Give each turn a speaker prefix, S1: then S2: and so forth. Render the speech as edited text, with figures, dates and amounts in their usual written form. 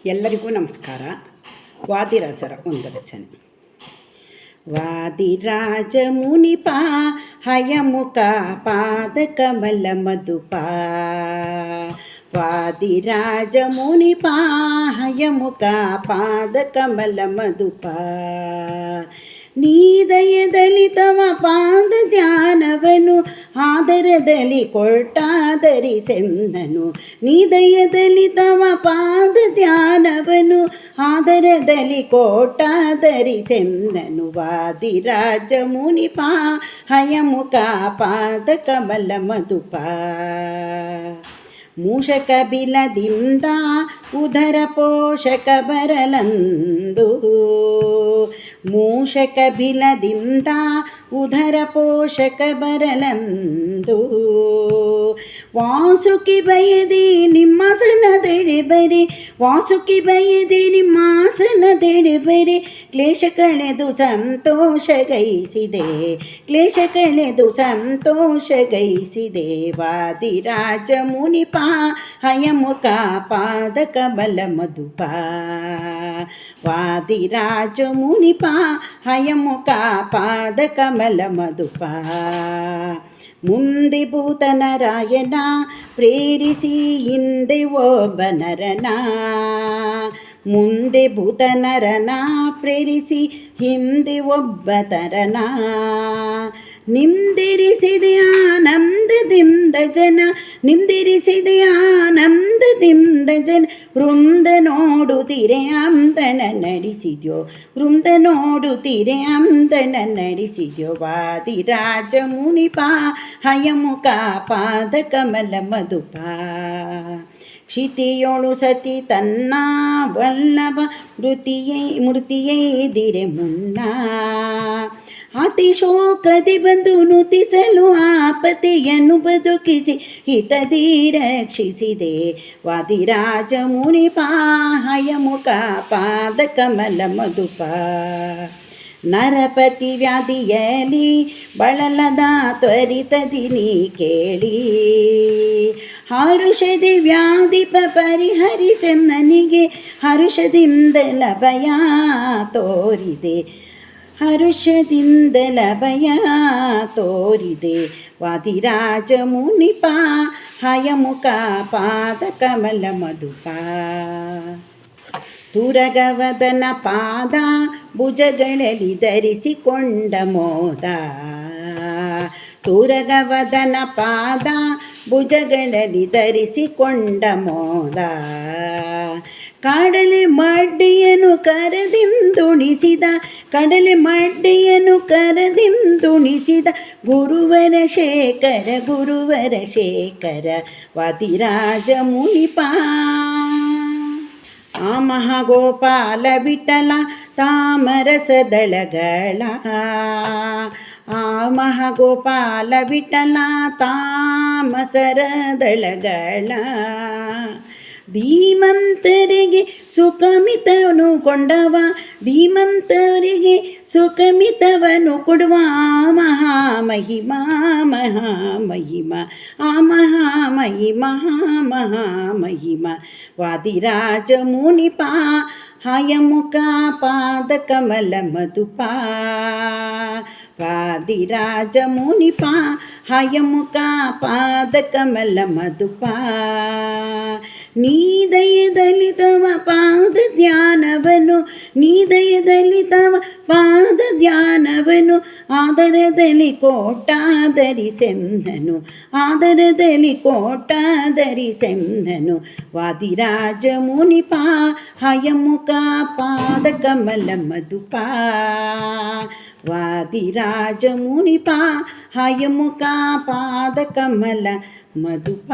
S1: ಎಲ್ಲರಿಗೂ ನಮಸ್ಕಾರ. ವಾದಿರಾಜರ ಒಂದು ರಚನೆ. ವಾದಿರಾಜ ಮುನಿಪ ಹಯಮುಖ ಪಾದ ಕಮಲ ಮಧುಪ. ವಾದಿರಾಜ ಮುನಿಪ ಹಯಮುಖ ಪಾದ ಕಮಲ ಮಧುಪ. ನೀದಯದಲ್ಲಿ ತವ ಪಾದ ಧ್ಯಾನವನು ಆದರದಲ್ಲಿ ಕೊಟ್ಟಾದರಿಸೆಂದನು. ನೀದಯದಲ್ಲಿ ತವ ಪಾದ ಧ್ಯಾನವನು ಆದರದಲ್ಲಿ ಕೊಟ್ಟಾದರಿಸೆಂದನು. ವಾದಿರಾಜ ಮುನಿಪ ಹಯಮುಖ ಪಾದ ಕಮಲ ಮಧುಪ. ಮೂಷಕ ಬಿಲದಿಂದ ಉದರ ಪೋಷಕ ಬರಲಂದು. ಮೂಷಕ ಬಿಲದಿಂದ ಉದರ ಪೋಷಕ ಬರಲಂದು. ವಾಸುಕಿ ಬಯದಿ ನಿಮ್ಮಾಸನದೆಡೆ ಬರೆ. ವಾಸುಕಿ ಬಯದಿ ನಿಮ್ಮಾಸನದೆಡೆ ಬರೆ. ಕ್ಲೇಶ ಕಳೆದು ಸಂತೋಷ ಗೈಸಿದೆ. ಕ್ಲೇಶ ಕಳೆದು ಸಂತೋಷ ಗೈಸಿದೆ. ವಾದಿರಾಜ ಮುನಿಪ ಹಯಮುಖ ಪಾದ ಕಮಲ ಮಧುಪ. ವಾದಿರಾಜ ಮುನಿಪ ಹಯಮುಖ ಪಾದ ಕಮಲ ಮಧುಪ. ಮುಂದೆ ಭೂತನರಾಯನ ಪ್ರೇರಿಸಿ ಹಿಂದೆ ಒಬ್ಬ ನರನ. ಮುಂದೆ ಭೂತನರನ ಪ್ರೇರಿಸಿ ಹಿಂದೆ ಒಬ್ಬ ತರನ. ನಿಮ್ದಿರಿಸಿದೆ ಆನಂದದಿಂದ ಜನ. ನಿಮ್ದಿರಿಸಿದೆ ಆನಂದದಿಂದ ಜನ. ವೃಂದ ನೋಡುತ್ತೀರೆ ಅಂದಣ ನಡೆಸಿದ್ಯೋ. ವೃಂದ ನೋಡುತ್ತೀರೆ ಅಂದಣ ನಡೆಸಿದ್ಯೋ. ವಾದಿರಾಜ ಮುನಿಪ ಹಯಮುಖ ಪಾದ ಕಮಲ ಮಧುಪ. ಕ್ಷಿತಿಯೋಳು ಸತಿ ತನ್ನ ವಲ್ಲಭ ಮೃತಿಯೈದಿರೆ ಮುನ್ನ. ಅತಿಶೋಕದಿ ಬಂದು ನುತಿಸಲು ಆಪತೆಯನ್ನು ಬದುಕಿಸಿ ಹಿತದಿ ರಕ್ಷಿಸಿದೆ. ವಾದಿರಾಜ ಮುನಿಪ ಹಯಮುಖ ಪಾದ ಕಮಲ ಮಧುಪ. ನರಪತಿ ವ್ಯಾಧಿಯಲಿ ಬಳಲದ ತ್ವರಿತದಿ ನೀ ಕೇಳಿ. ಹರುಷದಿ ವ್ಯಾಧಿಪ ಪರಿಹರಿಸೆನ್ನನಿಗೆ ಹರುಷದಿಂದಲ ಭಯ ತೋರಿದೆ. ಹರುಷದಿಂದಲ ಭಯ ತೋರಿದೆ. ವಾದಿರಾಜ ಮುನಿಪ ಹಯಮುಖ ಪಾದ ಕಮಲ ಮಧುಪ. ತುರಗವದನ ಪಾದ ಭುಜಗಳಲ್ಲಿ ಧರಿಸಿಕೊಂಡ ಮೋದ. ತುರಗವದನ ಪಾದ ಭುಜಗಳಲ್ಲಿ ಧರಿಸಿಕೊಂಡ ಮೋದ. ಕಡಲೆ ಮಡ್ಡಿಯನ್ನು ಕರದಿಂದುಣಿಸಿದ. ಕಡಲೆ ಮಡ್ಡಿಯನ್ನು ಕರದಿಂದುಣಿಸಿದ. ಗುರುವರ ಶೇಖರ ಗುರುವರ ಶೇಖರ. ವಾದಿರಾಜ ಮುನಿಪ. ಆ ಮಹಾಗೋಪಾಲ ವಿಠಲ ತಾಮರಸದಳಗಳ. ಆ ಮಹಾಗೋಪಾಲ ವಿಠಲ ತಾಮಸರದಳಗಳ. ಧೀಮಂತರಿಗೆ ಸುಖಮಿತವನು ಕೊಂಡವ. ಧೀಮಂತರಿಗೆ ಸುಖಮಿತವನು ಕೊಡುವ ಮಹಾಮಹಿಮಾ ಮಹಾಮಹಿಮಾ. ಆ ಮಹಾಮಹಿಮಾ ಮಹಾಮಹಿಮಾ. ವಾದಿರಾಜ ಮುನಿಪ ಹಯಮುಖ ಪಾದ ಕಮಲ ಮಧುಪ. ವಾದಿರಾಜ ಮುನಿಪ ಹಯಮುಖ ಪಾದ ಕಮಲ ಮಧುಪ. ನೀದಯದಲ್ಲಿ ತವ ಪಾದ ಧ್ಯಾನವನು. ನೀದಯದಲ್ಲಿ ತವ ಪಾದ ಧ್ಯಾನವನು ಆದರದಲ್ಲಿ ಕೊಟ್ಟಾದರಿಸೆಂದನು. ಆದರದಲ್ಲಿ ಕೊಟ್ಟಾದರಿಸೆಂದನು. ವಾದಿರಾಜ ಮುನಿಪ ಹಯಮುಖ ಪಾದ ಕಮಲ ಮಧುಪ. ವಾದಿರಾಜ ಮುನಿಪ ಹಯಮುಖ ಪಾದ ಕಮಲ ಮಧುಪ.